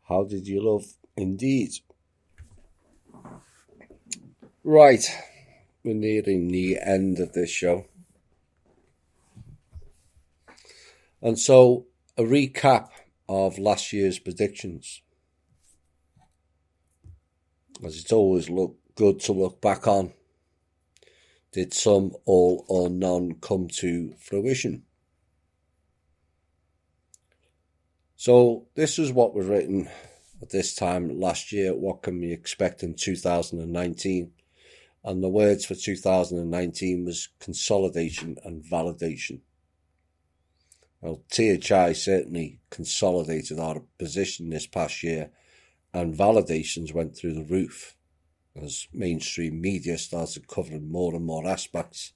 How did you love? Indeed. Right, we're nearing the end of this show. And so, a recap of last year's predictions. As it's always good to look back on. Did some, all, or none come to fruition? So this is what was written at this time last year. What can we expect in 2019? And the words for 2019 was consolidation and validation. Well, THI certainly consolidated our position this past year, and validations went through the roof as mainstream media started covering more and more aspects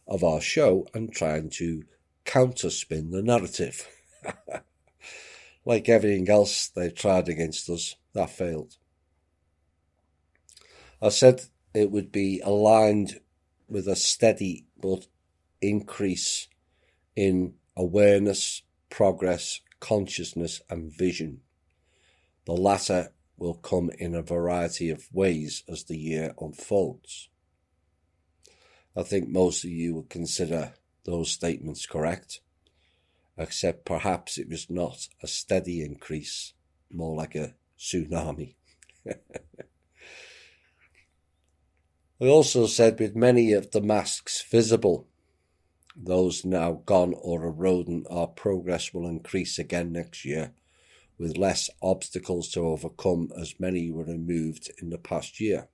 of our show and trying to counterspin the narrative. Like everything else they've tried against us, that failed. I said it would be aligned with a steady but increase in awareness, progress, consciousness, and vision. The latter will come in a variety of ways as the year unfolds. I think most of you would consider those statements correct, except perhaps it was not a steady increase, more like a tsunami. I also said with many of the masks visible, those now gone or eroding, our progress will increase again next year, with less obstacles to overcome as many were removed in the past year.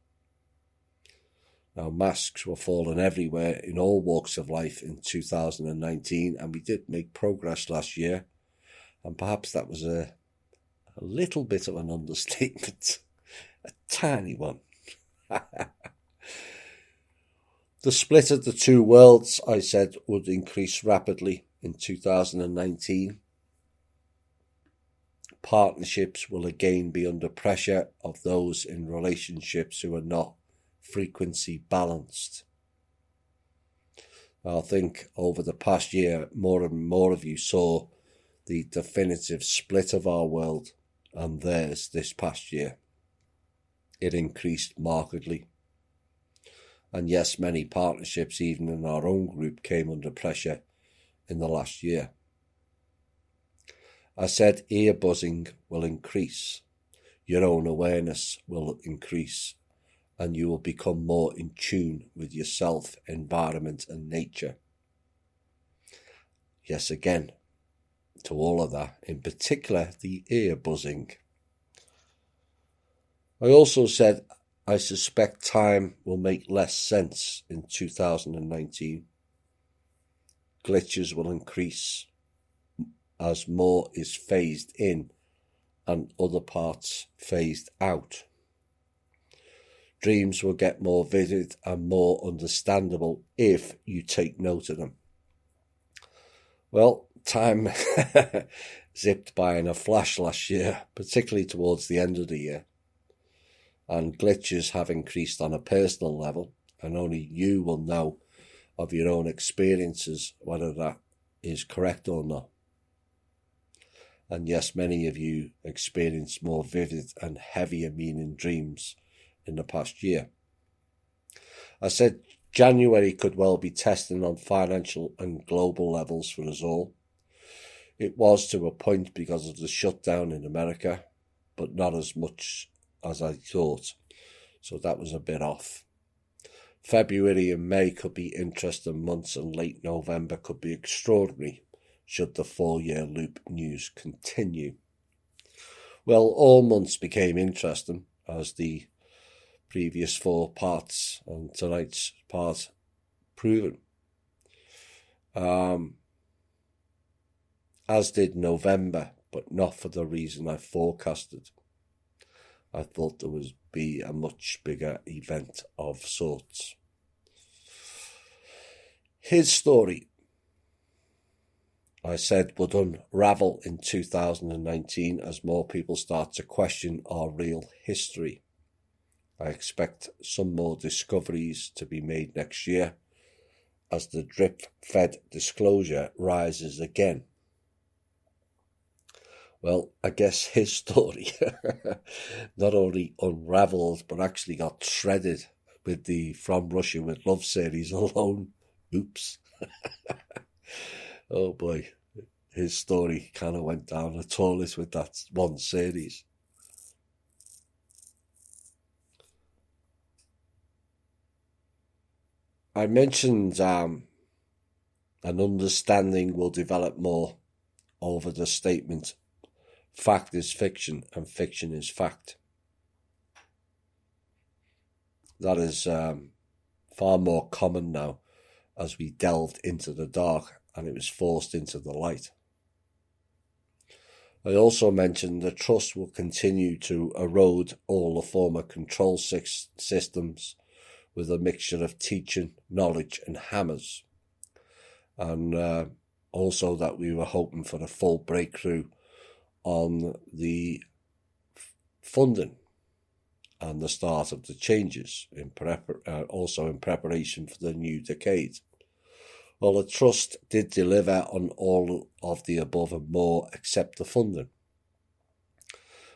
Now, masks were falling everywhere in all walks of life in 2019, and we did make progress last year, and perhaps that was a little bit of an understatement, a tiny one. The split of the two worlds, I said, would increase rapidly in 2019. Partnerships will again be under pressure of those in relationships who are not frequency balanced. I think over the past year, more and more of you saw the definitive split of our world and theirs this past year. It increased markedly. And yes, many partnerships, even in our own group, came under pressure in the last year. I said ear buzzing will increase, your own awareness will increase, and you will become more in tune with yourself, environment, and nature. Yes, again, to all of that, in particular the ear buzzing. I also said I suspect time will make less sense in 2019. Glitches will increase as more is phased in and other parts phased out. Dreams will get more vivid and more understandable if you take note of them. Well, time zipped by in a flash last year, particularly towards the end of the year. And glitches have increased on a personal level, and only you will know of your own experiences whether that is correct or not. And yes, many of you experienced more vivid and heavier meaning dreams in the past year. I said January could well be testing on financial and global levels for us all. It was to a point because of the shutdown in America, but not as much as I thought, so that was a bit off. February and May could be interesting months, and late November could be extraordinary should the 4-year loop news continue. Well, all months became interesting as the previous 4 parts and tonight's part proven. As did November, but not for the reason I forecasted. I thought there would be a much bigger event of sorts. His story, I said, would unravel in 2019 as more people start to question our real history. I expect some more discoveries to be made next year as the drip-fed disclosure rises again. Well, I guess his story not only unravelled, but actually got shredded with the From Russia with Love series alone. Oops. Oh boy. His story kind of went down the toilet with that one series. I mentioned an understanding will develop more over the statement, fact is fiction and fiction is fact. That is far more common now as we delved into the dark and it was forced into the light. I also mentioned that trust will continue to erode all the former control systems with a mixture of teaching, knowledge and hammers. And also that we were hoping for a full breakthrough on the funding and the start of the changes, also in preparation for the new decade. Well, the Trust did deliver on all of the above and more except the funding,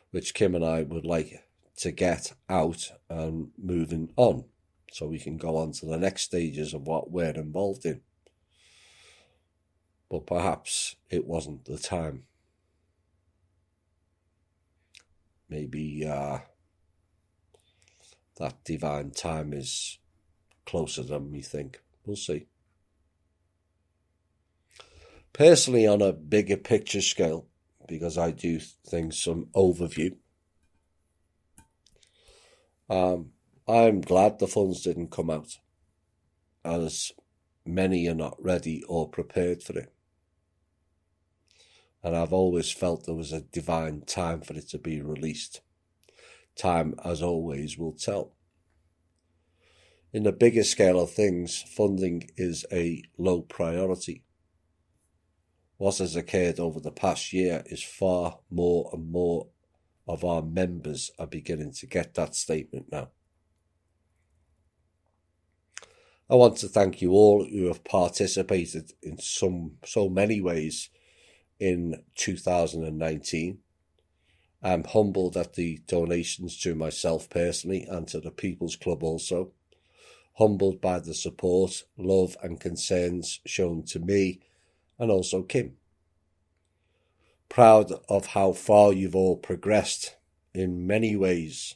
which Kim and I would like to get out and moving on so we can go on to the next stages of what we're involved in. But perhaps it wasn't the time. Maybe that divine time is closer than we think. We'll see. Personally, on a bigger picture scale, because I do things some overview, I'm glad the funds didn't come out, as many are not ready or prepared for it. And I've always felt there was a divine time for it to be released. Time, as always, will tell. In the bigger scale of things, funding is a low priority. What has occurred over the past year is far more and more of our members are beginning to get that statement now. I want to thank you all who have participated in so many ways in 2019. I'm humbled at the donations to myself personally and to the People's Club also. Humbled by the support, love and concerns shown to me and also Kim. Proud of how far you've all progressed in many ways.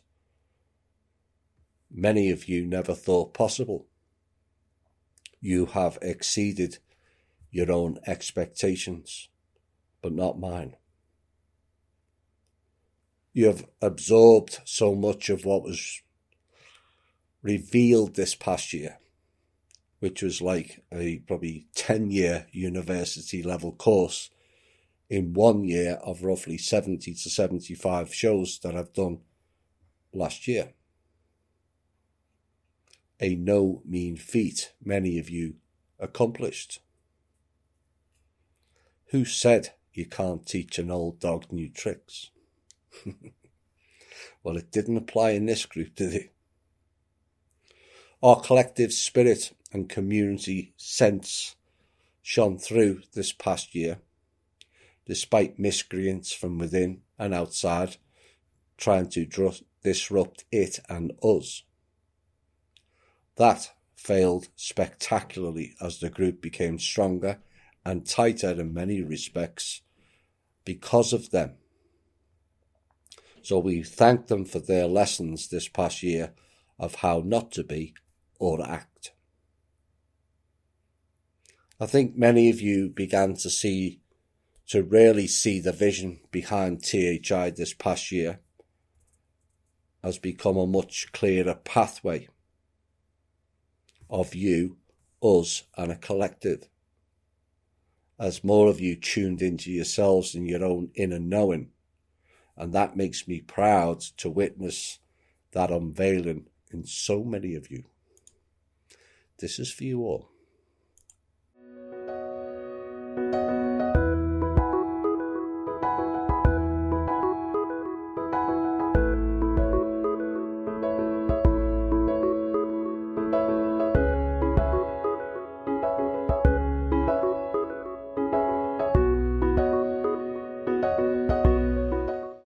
Many of you never thought possible. You have exceeded your own expectations, but not mine. You have absorbed so much of what was revealed this past year, which was like a probably 10-year university level course in 1 year of roughly 70 to 75 shows that I've done last year. A no mean feat many of you accomplished. Who said you can't teach an old dog new tricks? Well, it didn't apply in this group, did it? Our collective spirit and community sense shone through this past year, despite miscreants from within and outside trying to disrupt it and us. That failed spectacularly as the group became stronger and tighter in many respects because of them. So we thank them for their lessons this past year of how not to be or act. I think many of you began to really see the vision behind THI this past year has become a much clearer pathway of you, us, and a collective. As more of you tuned into yourselves and your own inner knowing, and that makes me proud to witness that unveiling in so many of you. This is for you all.